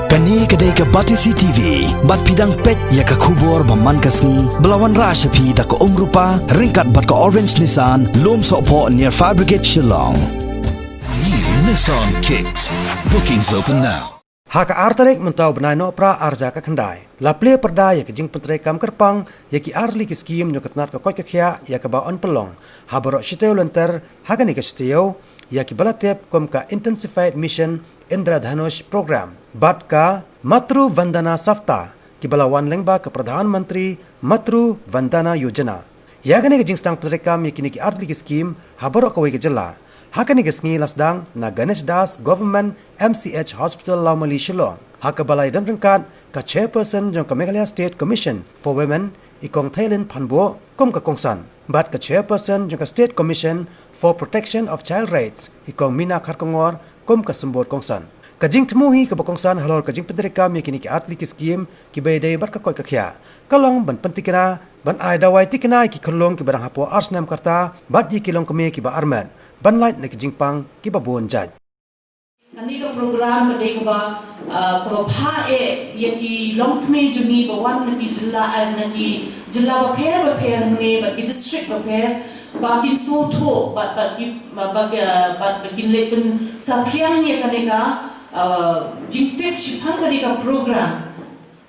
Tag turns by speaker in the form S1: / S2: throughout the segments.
S1: Kani kedai ke Batisi TV, bat pidang pet ya ke kubur baman kasni, belawan rashapi tak ke rupa, ringkat bat ke Orange Nissan, lom sokpo near Fire Brigade Shillong.
S2: New Nissan Kicks. Bookings open now.
S3: Hak artarik mentau benai no pra arja ka kendai. La ple perda ya ke jing pentrai kam kerpang ya ki arli ki skim nyo ketnat ka koi ka khia ya ka ba on pelong. Ha baro shiteu lenter ha ka ni ka shiteu ya ki balatep kom ka intensified mission Indra Dhanush program. Bat ka Matru Vandana Safta ki balawan lengba ke Pradhan Menteri Matru Vandana Yojana. Ya ka ni ka jing stang pentrai kam ya ki ni ki arli ki skim ha baro ka wei ka jela. Hakani kesngi lasdang na Ganesh Das Government MCH Hospital Laumali Shillong. Haka balai dam rengkat ka chairperson jong ka Meghalaya State Commission for Women ikong Thailand Phanbo kom ka kongsan. Bat ka chairperson jong ka State Commission for Protection of Child Rights ikong Mina Kharkongor kom ka sembot kongsan. Kajing temuhi ka kongsan halor kajing penderika mi kini ki atli ki skim ki baydai bar ka koi ka khia. Kalong ban pentikena ban ai dawai tikena ki kholong ki barang hapo arsnam karta bat yi kilong kami ki ba arman. Ban light nak jingpang ki babon jaj.
S4: Kani ka program ka dei ba pha yaki longkme juni ba wan naki jilla ba pher ngne ba ki district ba pher ba kin so tho ba kin lepun sa priang ye kani ka jingtep shipang kani ka program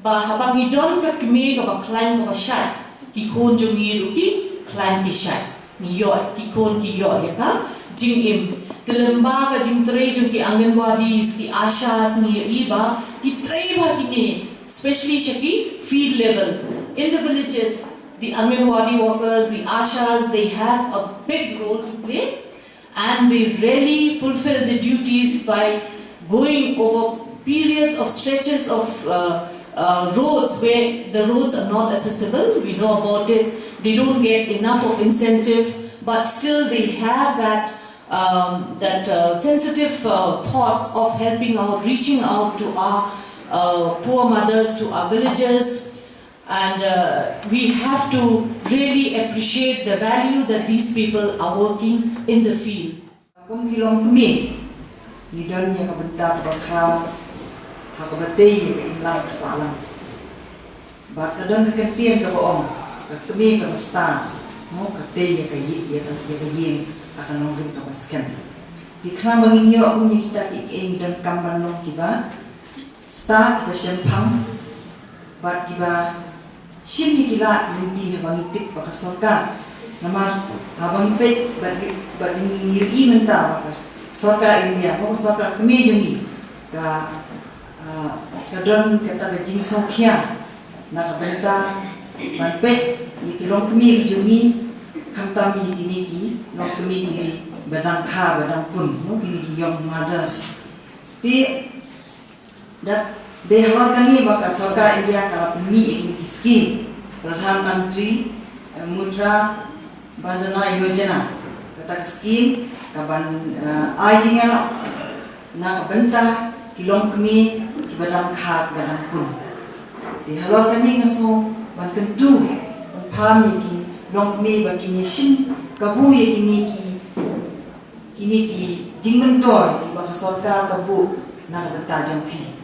S4: ba habangi don ka kme ka ba khlain ka ba shat ki khon juni ru ki khlain ki shat ni yo ki khon ki yo ya ka jing im kelemba ka jing tre jung ki anganwadis ki ashas ni iba ki tre ba ki ne especially shaki field level in the villages. The anganwadi workers, the ashas, they have a big role to play and they really fulfill the duties by going over periods of stretches of roads where the roads are not accessible. We know about it. They don't get enough of incentive, but still they have that sensitive thoughts of helping out, reaching out to our poor mothers, to our villagers, and we have to really appreciate the value that these people are working in the field.
S5: Kum kilong kami, lidan yang kebentar bakal hakabati yang imlang kesalam. Bakadang kekentian ke boong, kami ke mesta, mau kete yang kayin akan nongkrong ke basken. Di kerana menginyo aku ni kita ingin dan kamban nong kiba, start kiba sempang, bat kiba sim ni kila inti habang itik bakasorka, namar habang pet bat ini menta bakas sorka India, mau sorka kami juni, ka kadon kata bejing sokya, nak benta ban pet ikilong kami juni. Kamtam ini ki, nok kami kini badang kha badang pun, nok kini ki yom madas. Ti dat behawar kani baka sarkar India kalau pemi ini ki skim Pradhan Menteri Mudra Bandana Yojana kata skim kaban ajingan nak benta kilom kami ki badang kha badang pun. Ti halor kani ngaso ban tentu pami ki long me bakini sim kabu ye kini ki jingmentor ki baka sarkar kabu na benta jampi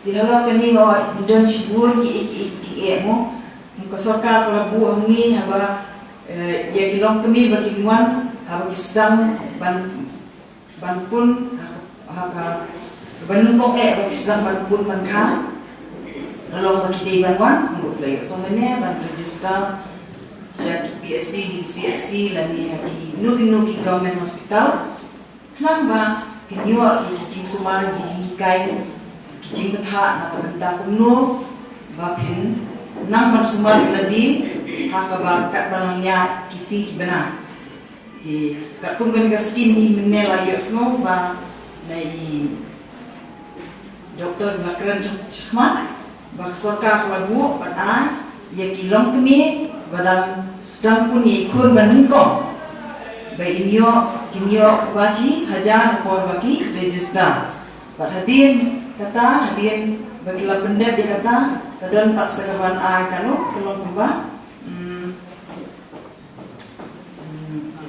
S5: di hala kani o don sibun ki mo ka sarkar kabu amni haba ye kilong kami baki muan haba ki sedang ban pun haba banung kok baki sedang ban pun man kha kalau baki dei ban wan ngok play so mene ban register jadi PSC, CSC, lani haki nuki government hospital. Kenapa? Kinyo kijing sumar, kijing ikai, kijing betha, nak benda kumno, bapin nang man sumar iladi, haka kat banangnya kisi kibana. Di kat punggan kaskim ni menela yosmo ba nai doktor nakran chakman, ba sorka kelabu bata, ya kilong kami badang sedang puni ikut menengkong baik kinyo wasi hajar por bagi register bat hadin kata hadin bagi la pendep dia kata kadon tak sekawan a kanu kelong pemba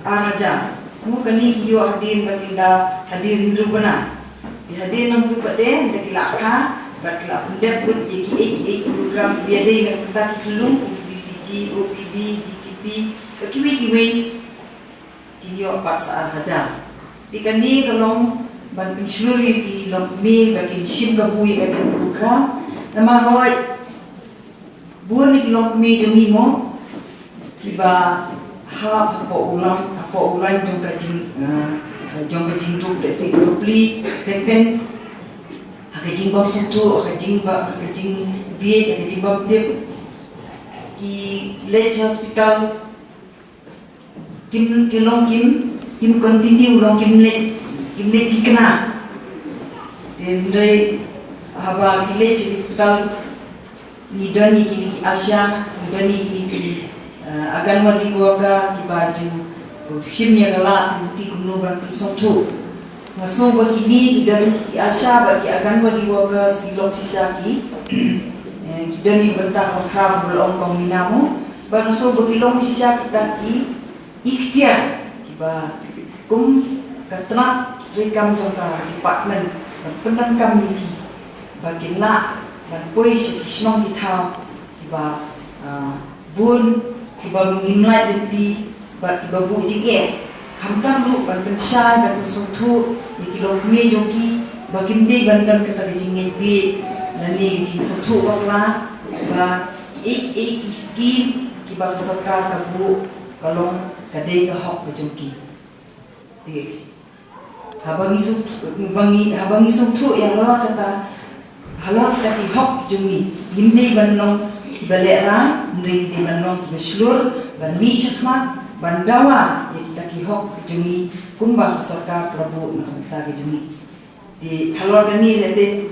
S5: araja mu kani kiyo hadin baginda hadin rubana di hadin nang tu pade dakila kha batla pendek pun iki program biadai nak kita kelung BCG, OPB, DTP, kiwi kinyo paksaan hajar. Di kani kalong ban pensyuri di lokmi bakin shim gabui kan program nama roy buan di lokmi jumi mo kiba hapo ulang jong kajing tuk de si kopli ten kajing bom sentu kajing biye kajing bom dip ki lech hospital kim continue long kim le dikena dendre haba ki lech hospital ni dani ki Asia dani ki agan wadi waga ki baju shimnya gala ti kuno ban sentu ngaso begini dari Asia bagi agan wadi waga silong sisaki kita ni bentar khar belum kau minamu bangso begilong sisaki taki ikhtiar kiba kum katna rekam jangka department penan kami bagi nak dan poi sikisnong kita kiba bun kiba mengimlai denti kiba bu jige kamtam lu ban pensai ban suntu dikilong me joki bagi mde bandan kata jingit bi nani jing suntu bakla ba ek skim kiba sarkar kabu kalong kadai ka hok ke joki ti habang isung tu yang lo kata halot tapi hok jungi gimde banong ibale ra ndri di banong beslur ban mi syakmat bandawa ya kita ki hok jungi kumba sarkar prabu nakanta ke jungi di halot kani lese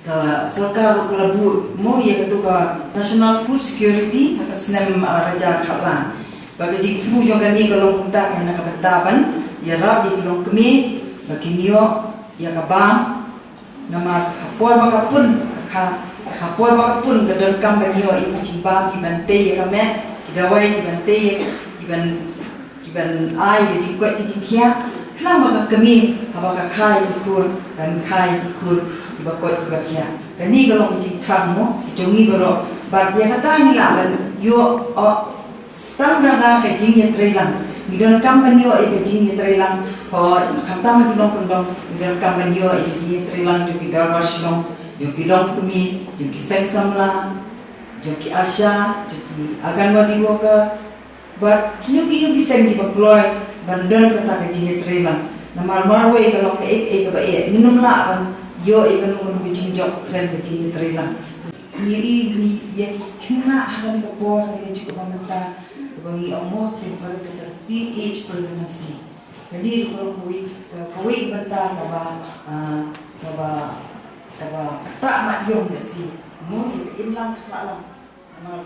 S5: ka sarkar prabu mo ya ketu ka national food security akasnam raja khatlan bagi jitu jo kani kalong kunta kan nakabentaban ya rab di kilong kemi bagi niyo ya kabang namar hapor makapun hapor makapun kadang kam bagi niyo ibu cimbang ibante ya kamet kidawai ibante iban ai ya jingkwet di jingkia kenapa ka kemi habaka khai ikur dan khai ikur ibakot ibakia kani kalong jing thang mo jongi baro bat ya kata ni laban yo tang dana ke jing ya trelang midon company yo e jing ya trelang ho khamta ma kinong kundong midon company yo e jing ya trelang jo ki darbar silong jo ki long kumi jo ki seng samla jo ki asya jo ki agan wadi woka but kinu ki seng di deploy bandon kata ke jing ya trelang namal marwe kalong ke ek ba e minum la ban yo e kanung ki jing jok klen ke jing ya trelang ni ya kena hagan ke por ni juga pamenta bagi Allah kepada ketertib age pregnancy. Jadi kalau kau bentar kata mak yom desi, mau kita imlang kesalam, amal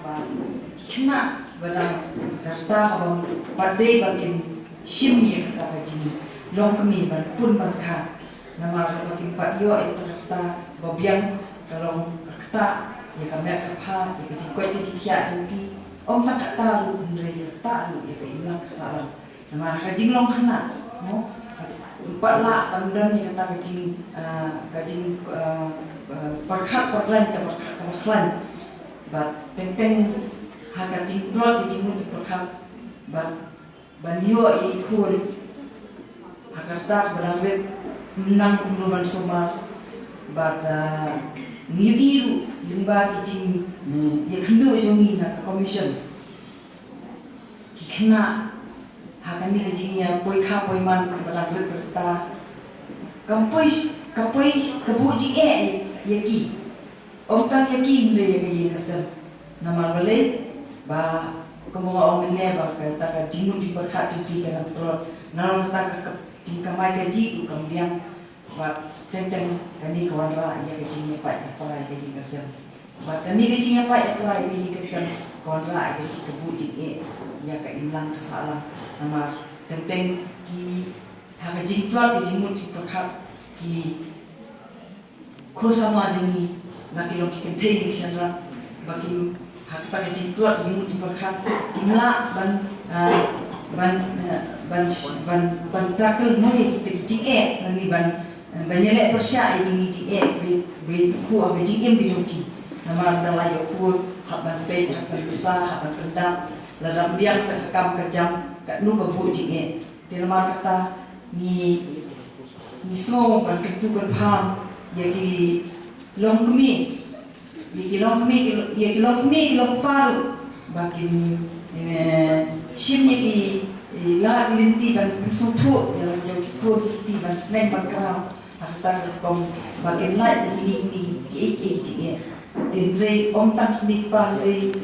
S5: kena badang kata kau badai bagian shimnya kata kaji, long kami pun berkat, nama bagian pat yo itu kata babiang kalau kata ya kami kapha, ya kaji kuat kaji kiat jadi om tak kata lu ndrei kata lu ya ke imlang kesalam sama kajing long kena mo empat la pandan ni kata kajing perkat perlan ke perkat kelan bat tenteng ha kajing trot di jimu di perkat bat bandio ikun agarta berangret menang kumluman somar bat ngiru limba kajing ya kendu jongi nak commission kena hakan ni kajing ya poi kha poi man kebalang berta kampoi kebu jing ya ki tang ya ki ndre ya ye kasem nama bale ba komo om ne ba kata ka jimu di berkat ki dalam trot naron kata ka kamai kaji ku kambiang ba tenteng kani kawan ra ya kajing ya pai apa ya kasem bahkan ni kecilnya pak ya pelai ni kesan kontra itu kebudik ya ke imlang kesalam nama tenteng ki hak jingtuat di jimut di perkat ki kosama jengi laki loki kenteng di sana bagi hak tak jingtuat jimut di perkat imla ban takel moi kita jing nani ban banyak persya ini jing ku jing bijoki nama dalam yo ku haban pe haban besar haban pendam ladam biang sekam kejam kat nu kebu jing di nama kata ni snow ban ketu kan pam yaki long kemi long paru bakin shimnya di la linti ban sutu yang jauh pun di ban snen ban kram harta kom bagian lain ini ki denre om tak ni pan re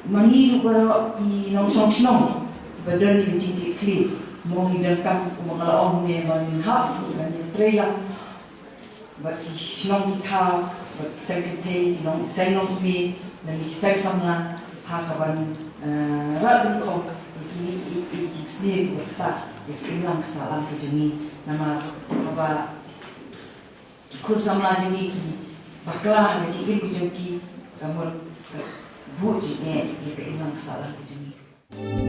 S5: mangi lu di nong song snong badan ni tinggi kli mau ni dan kam mengala om ni mangin hap dan trela bagi snong kita bagi sekretari nong senong mi dan sek samla hakaban radun ko ini sendiri kita imlang kesalahan kejuni nama apa ikut sama jeni ki baklah ngaji ilmu joki kamu bu jine ya imlang kesalahan kejuni